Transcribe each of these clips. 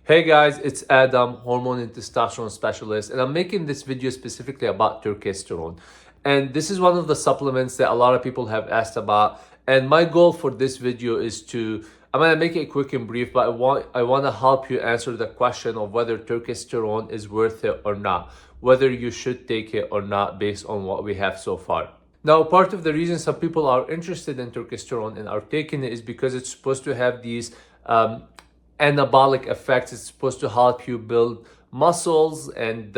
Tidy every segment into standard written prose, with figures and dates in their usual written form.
Hey guys, it's Adam, hormone and testosterone specialist, and I'm making this video specifically about turkesterone. And this is one of the supplements that a lot of people have asked about. And my goal for this video is I'm gonna make it quick and brief, but I want to help you answer the question of whether turkesterone is worth it or not, whether you should take it or not based on what we have so far. Now, part of the reason some people are interested in turkesterone and are taking it is because it's supposed to have these anabolic effects. It's supposed to help you build muscles and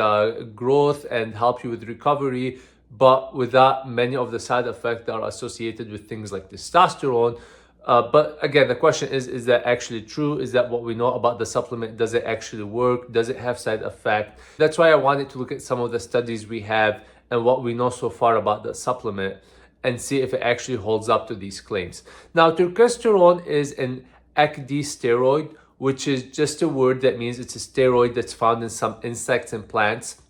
growth and help you with recovery, but without many of the side effects that are associated with things like testosterone. But again, the question is that actually true? Is that what we know about the supplement? Does it actually work? Does it have side effects? That's why I wanted to look at some of the studies we have and what we know so far about the supplement and see if it actually holds up to these claims. Now, turkesterone is an ecdysteroid, which is just a word that means it's a steroid that's found in some insects and plants.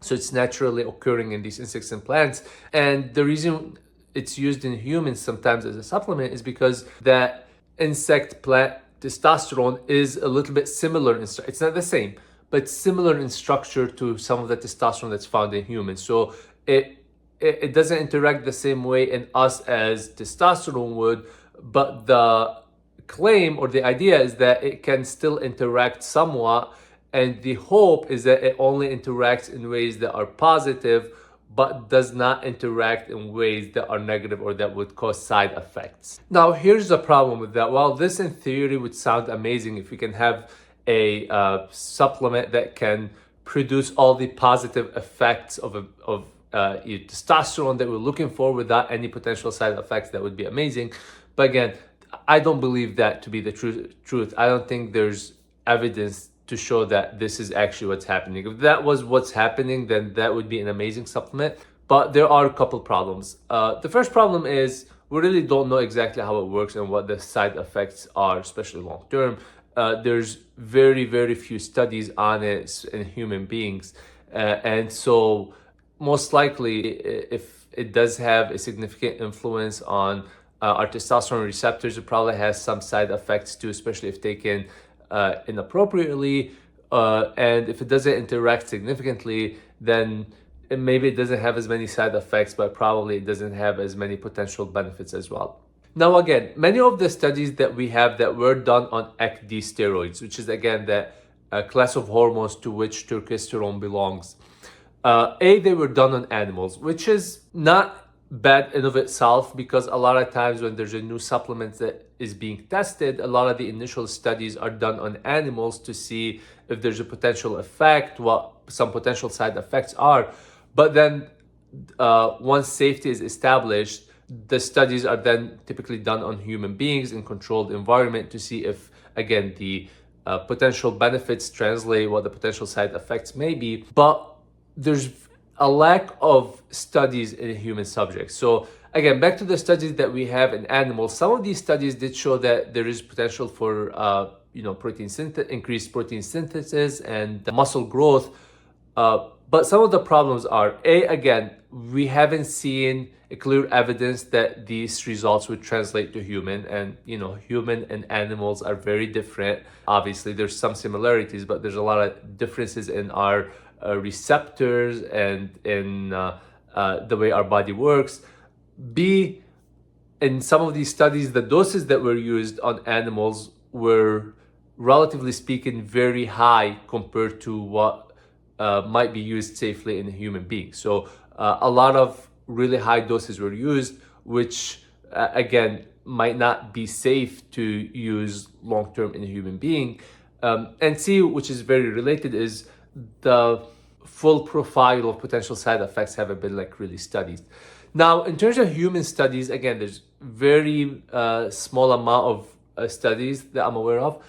So it's naturally occurring in these insects and plants. And the reason it's used in humans sometimes as a supplement is because that insect plant testosterone is a little bit similar in structure. It's not the same, but similar in structure to some of the testosterone that's found in humans. So it doesn't interact the same way in us as testosterone would, but the claim or the idea is that it can still interact somewhat, and the hope is that it only interacts in ways that are positive but does not interact in ways that are negative or that would cause side effects. Now, here's the problem with that. While this in theory would sound amazing if we can have a supplement that can produce all the positive effects of testosterone that we're looking for without any potential side effects, that would be amazing. But again, I don't believe that to be the truth. I don't think there's evidence to show that this is actually what's happening. If that was what's happening, then that would be an amazing supplement. But there are a couple problems. The first problem is we really don't know exactly how it works and what the side effects are, especially long term. There's very, very few studies on it in human beings. And so most likely, if it does have a significant influence on our testosterone receptors, it probably has some side effects too, especially if taken inappropriately. And if it doesn't interact significantly, then maybe it doesn't have as many side effects, but probably it doesn't have as many potential benefits as well. Now, again, many of the studies that we have that were done on ecdysteroids, which is again the class of hormones to which turkesterone belongs, they were done on animals, which is not bad in of itself, because a lot of times when there's a new supplement that is being tested, a lot of the initial studies are done on animals to see if there's a potential effect, what some potential side effects are. But then once safety is established, the studies are then typically done on human beings in controlled environment to see if, again, the potential benefits translate what the potential side effects may be. But there's a lack of studies in human subjects. So again, back to the studies that we have in animals, some of these studies did show that there is potential for increased protein synthesis and muscle growth. But some of the problems are, again, we haven't seen a clear evidence that these results would translate to human. And, human and animals are very different. Obviously, there's some similarities, but there's a lot of differences in our receptors and in the way our body works. B, in some of these studies, the doses that were used on animals were, relatively speaking, very high compared to what might be used safely in a human being. So a lot of really high doses were used, which again might not be safe to use long-term in a human being. And C, which is very related, is the full profile of potential side effects haven't been really studied. Now, in terms of human studies, again, there's very small amount of studies that I'm aware of.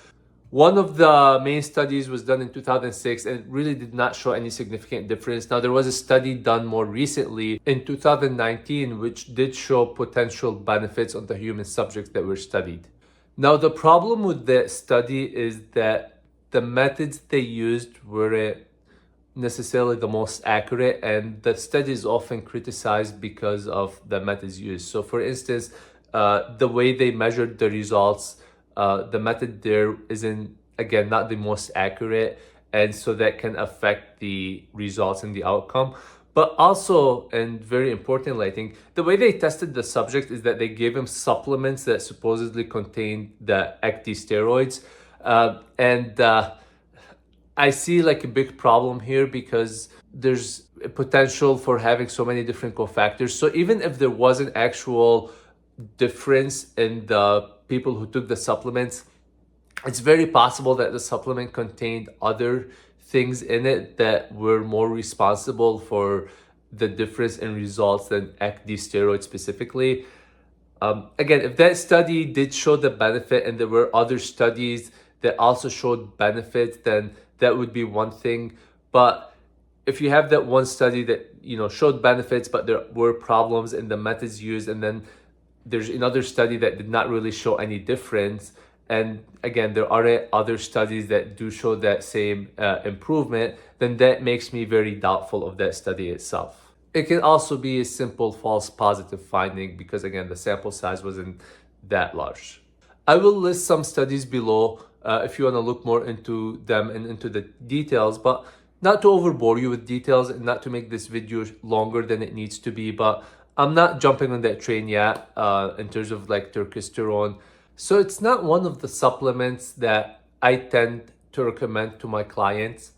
One of the main studies was done in 2006 and really did not show any significant difference. Now, there was a study done more recently in 2019, which did show potential benefits on the human subjects that were studied. Now, the problem with that study is that the methods they used weren't necessarily the most accurate, and the study is often criticized because of the methods used. So for instance, the way they measured the results, the method there isn't again, not the most accurate, and so that can affect the results and the outcome. But also, and very importantly, I think the way they tested the subject is that they gave him supplements that supposedly contained the ecdysteroids. I see like a big problem here because there's a potential for having so many different cofactors. So even if there was an actual difference in the people who took the supplements, it's very possible that the supplement contained other things in it that were more responsible for the difference in results than ecdysteroids specifically. Again, if that study did show the benefit and there were other studies that also showed benefits, then that would be one thing. But if you have that one study that, you know, showed benefits, but there were problems in the methods used, and then there's another study that did not really show any difference, and again, there are other studies that do show that same improvement, then that makes me very doubtful of that study itself. It can also be a simple false positive finding because, again, the sample size wasn't that large. I will list some studies below if you want to look more into them and into the details, but not to overbore you with details and not to make this video longer than it needs to be. But I'm not jumping on that train yet in terms of like turkesterone. So it's not one of the supplements that I tend to recommend to my clients.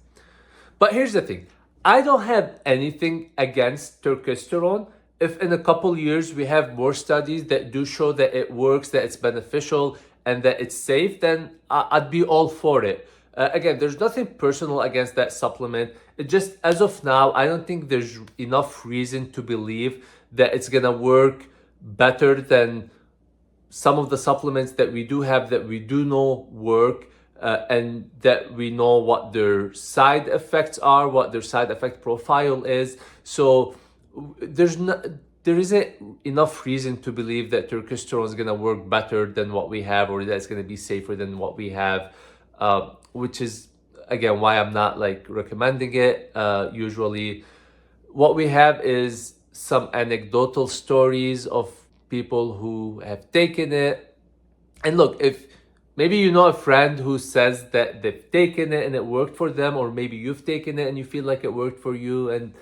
But here's the thing. I don't have anything against turkesterone. If in a couple years we have more studies that do show that it works, that it's beneficial, and that it's safe, then I'd be all for it. Again, there's nothing personal against that supplement. It just, as of now, I don't think there's enough reason to believe that it's gonna work better than some of the supplements that we do have that we do know work, and that we know what their side effects are, what their side effect profile is. So there isn't enough reason to believe that turkesterone is going to work better than what we have, or that it's going to be safer than what we have, which is, again, why I'm not like recommending it. Usually what we have is some anecdotal stories of people who have taken it. And look, if maybe you know a friend who says that they've taken it and it worked for them, or maybe you've taken it and you feel like it worked for you, and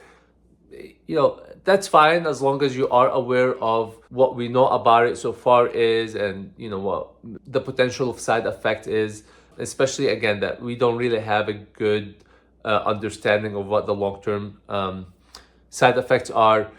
you know, that's fine as long as you are aware of what we know about it so far is, and you know what the potential of side effect is, especially again that we don't really have a good understanding of what the long-term side effects are.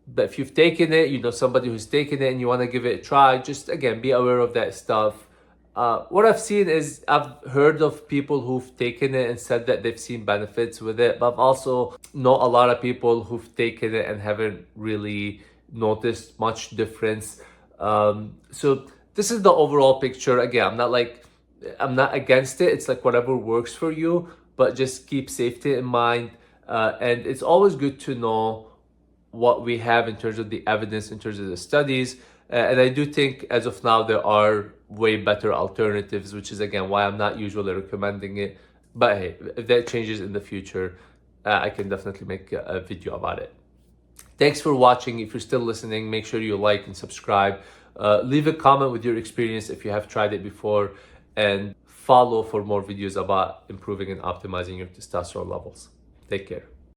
But if you've taken it, you know somebody who's taken it and you want to give it a try, just again be aware of that stuff. What I've seen is I've heard of people who've taken it and said that they've seen benefits with it, but I've also know a lot of people who've taken it and haven't really noticed much difference. So this is the overall picture. Again, I'm not against it. It's like whatever works for you, but just keep safety in mind. And it's always good to know what we have in terms of the evidence, in terms of the studies. And I do think as of now, there are way better alternatives, which is again why I'm not usually recommending it. But hey, if that changes in the future, I can definitely make a video about it. Thanks for watching. If you're still listening, make sure you like and subscribe. Leave a comment with your experience if you have tried it before, and follow for more videos about improving and optimizing your testosterone levels. Take care.